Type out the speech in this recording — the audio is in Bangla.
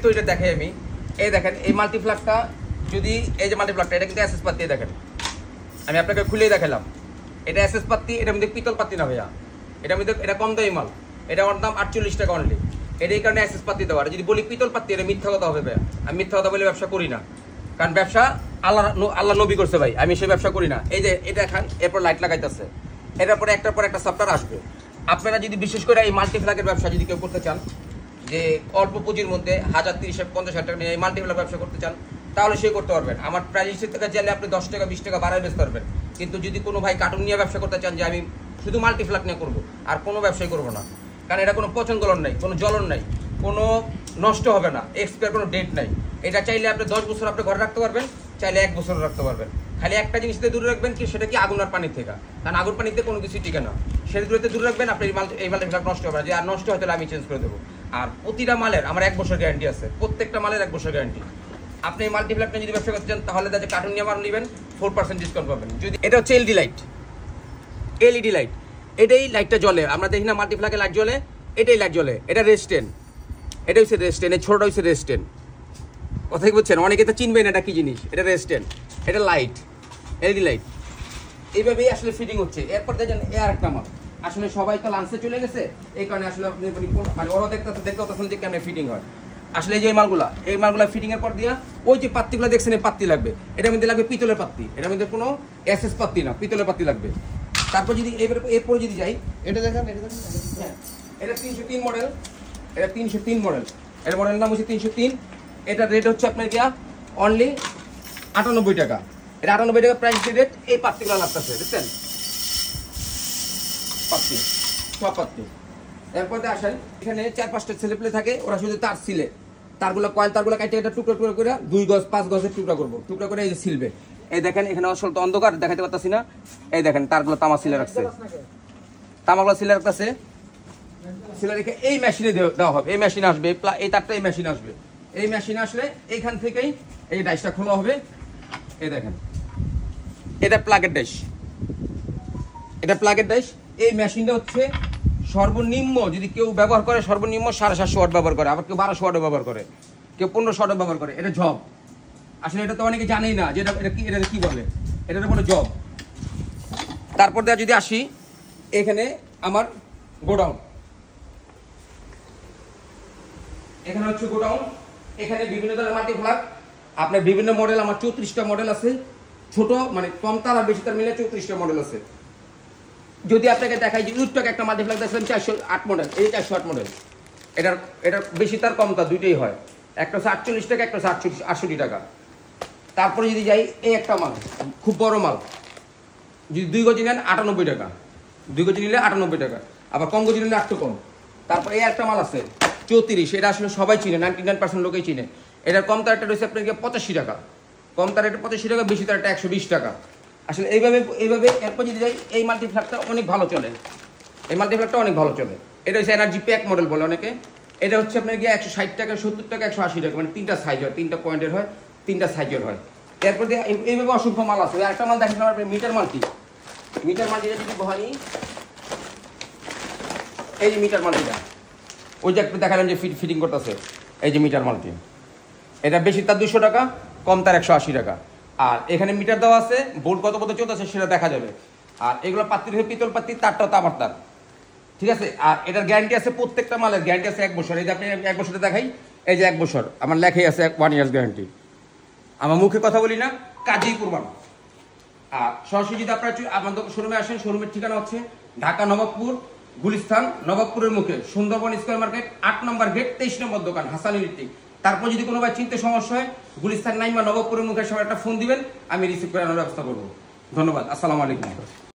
তো এটা দেখে আমি এই দেখেন এই মাল্টিপ্লাগটা যদি এই যে মাল্টিপ্লাগটা এটা কিন্তু এসএস পাতি দেখেন আমি আপনাকে খুলেই দেখালাম এটা এসএস পাতি এটার মধ্যে পিতল পাতি না ভাইয়া এটার মধ্যে এটা কম দামি মাল এটা ওর দাম 48 টাকা অনলি এটা এই কারণে এসএস পাতি দেওয়া যদি বলি পিতল পাতি এটা মিথ্যা কথা হবে ভাইয়া আমি মিথ্যা কথা বলে ব্যবসা করি না কারণ ব্যবসা আল্লাহ নবী করছে ভাই আমি সেই ব্যবসা করি না এই যে এটা খান এরপর লাইট লাগাইতেছে এটার পরে একটার পর একটা সফটওয়্যার আসবে আপনারা যদি বিশেষ করে এই মাল্টিপ্লাগের ব্যবসা যদি কেউ করতে চান যে অল্প পুঁজির মধ্যে 1030-50 টাকা নিয়ে এই মাল্টিপ্লাগ ব্যবসা করতে চান তাহলে সে করতে পারবেন আমার প্রাইস থেকে চাইলে আপনি 10 টাকা 20 টাকা বাড়ায় বেচতে পারবেন কিন্তু যদি কোনো ভাই কার্টুন নিয়ে ব্যবসা করতে চান যে আমি শুধু মাল্টিপ্লাগ নিয়ে করবো আর কোনো ব্যবসাই করবো না কারণ এটা কোনো পচন গলন নাই কোনো জ্বলন নাই কোনো নষ্ট হবে না এক্সপায়ার কোনো ডেট নাই এটা চাইলে আপনি 10 বছর আপনি ঘরে রাখতে পারবেন চাইলে 1 বছর রাখতে পারবেন খালি একটা জিনিস থেকে দূরে রাখবেন কি সেটা কি আগুন আর পানি থেকে কারণ আগুন পানিতে কোনো কিছু টিকে না সেটা দূরে রাখবেন আপনি এই মাল্টিপ্লাগ নষ্ট হবে না যে আর নষ্ট হয় তাহলে আমি চেঞ্জ করে দেবো আর প্রতিটা মালের আমার 1 বছর গ্যারান্টি আছে প্রত্যেকটা মালের 1 বছর গ্যারান্টি আপনি এই মাল্টিপ্লাগটা যদি ব্যবসা করতে চান তাহলে তাদের কার্টুন নিয়ে মাল নেবেন 4% ডিসকাউন্ট পাবেন যদি এটা হচ্ছে এলইডি লাইট এটাই লাইটটা জ্বলে আমরা দেখি না মাল্টিপ্লাগে লাইট জ্বলে এটাই লাইট জ্বলে এটা রেস্টেন্ট এটা হচ্ছে রেস্টেন্ট এই ছোটটা হচ্ছে রেস্টেন্ট কথা কি বলছেন অনেকে তো চিনবেন এটা কি জিনিস এটা রেস্টেন্ট এটা লাইট এলইডি লাইট এইভাবেই আসলে ফিটিং হচ্ছে এরপর দেখেন এর একটা মাল আসলে সবাই তো লাঞ্চে চলে গেছে এই কারণে আসলে আপনি মানে ওরা দেখতে যে কেমন ফিটিং হয় আসলে এই যে এই মালগুলা ফিটিং এর পর দিয়া ওই যে পাত্তিগুলো দেখছেন এই পাত্তি লাগবে এটার মধ্যে লাগবে পিতলের পাত্তি এটার মধ্যে কোনো এসএস পাত্তি না পিতলের পাত্তি লাগবে তারপর যদি এরপর যদি যাই এটা দেখেন হ্যাঁ এটা 303 মডেল এটা 303 মডেল এর মডেলের নাম হচ্ছে 303 এটা রেট হচ্ছে আপনার গিয়া অনলি 98 টাকা এটা 98 টাকা প্রাইস রেট এই পাত্তিগুলো লাগতেছে দেখছেন পাত্তি সব পাত্তি এরপর আসেন এখানে 4-5টা ছেলে পেলে থাকে ওরা শুধু তার সিলে তারগুলো কয়েল তারগুলো কাটে এটা টুকরো টুকরো করে 2 গজ 5 গজের টুকরা করে এই যে সিলবে এই দেখেন এখানে আসলে তো অন্ধকার দেখাতে পারতাছি না এই দেখেন তারগুলো তামা সিলে রাখছে তামাগুলো সিলে রাখতেছে সিলে রেখে এই মেশিনে দেওয়া হবে এই মেশিন আসবে এই তারটা এই মেশিন আসবে এই মেশিন আসলে এইখান থেকেই এই ডাইসটা খোলা হবে এই দেখেন এটা প্লাগের ডাইস এই মেশিনটা হচ্ছে সর্বনিম্ন যদি কেউ ব্যবহার করে সর্বনিম্ন 750 ওয়াট ব্যবহার করে আবার কেউ 1200 ওয়াট ব্যবহার করে কেউ 1500 ওয়াট ব্যবহার করে এটা জব আসলে এটা তো অনেকে জানেই না যে এটা কি বলে এটা বলে জব তারপর দেওয়া যদি আসি এখানে আমার গোডাউন এখানে হচ্ছে গোডাউন এখানে বিভিন্ন ধরনের মাল্টিপ্লাগ আপনার বিভিন্ন মডেল আমার 34টা মডেল আছে ছোট মানে কম তার আর বেশি তার মিলে 34টা মডেল আছে যদি আপনাকে দেখাই যে উইথটক একটা মাল্টিপ্লাগ দেখছেন 408 মডেল এই 408 মডেল এটার বেশি তার কম তার দুইটাই হয় একটা হচ্ছে 48 টাকা একটা হচ্ছে 68 টাকা তারপরে যদি যাই এই একটা মাল খুব বড় মাল যদি 2 গজি নেন 98 টাকা 2 গজি নিলে 98 টাকা আবার কম গজি নিলে একটু কম তারপর এই একটা মাল আছে 34 এটা আসলে সবাই চিনে 99% লোকেই চিনে এটার কম তারটা রয়েছে আপনার 85 টাকা কম তার এটা 85 টাকা বেশি তারটা 120 টাকা আসলে এইভাবে এরপর যদি যাই এই মাল্টিপ্লাগটা অনেক ভালো চলে এটা হচ্ছে এনার্জি প্যাক মডেল বলে অনেকে এটা হচ্ছে আপনার গিয়ে 160 টাকা 70 টাকা 180 টাকা মানে 3টা সাইজ হয় 3টা পয়েন্টের হয় 3টা সাইজের হয় এরপর দিয়ে এইভাবে অসংখ্য মাল আছে একটা মাল দেখেন আমার মিটার মাল্টিটা যদি বহানি এই যে মিটার মাল্টিটা ওই যে একটু দেখালাম যে ফিটিং করতেছে এই যে মিটার মাল্টি এটা বেশি তার 200 টাকা কম তার 180 টাকা আর এখানে মিটার দেওয়া আছে ভোল্ট কত চলতেছে সেটা দেখা যাবে আর এগুলো পাত্তির হয়ে পিতল পাত্তি তারটাও তামার তার ঠিক আছে আর এটার গ্যারান্টি আছে প্রত্যেকটা মালের গ্যারান্টি আছে 1 বছর এই যে আপনি 1 বছরে দেখাই এই যে 1 বছর আমার লেখাই আছে 1 ইয়ার্স গ্যারান্টি আমার মুখে কথা বলি না কাজেই করবেন আর সরাসরি যদি আপনারা আমাদের শোরুমে আসেন শোরুমের ঠিকানা হচ্ছে ঢাকা নবাবপুর গুলিস্তান নবাবপুরের মুখে সুন্দরবন স্কয়ার মার্কেট 8 নম্বর গেট 23 নম্বর দোকান হাসান ইলেকট্রিক তারপর যদি কোনো ভাই চিনতে সমস্যা হয় গুলিস্তান নাইমা নবাবপুরের মুখে সবাই একটা ফোন দিবেন আমি রিসিভ করে আনার ব্যবস্থা করবো ধন্যবাদ আসসালামু আলাইকুম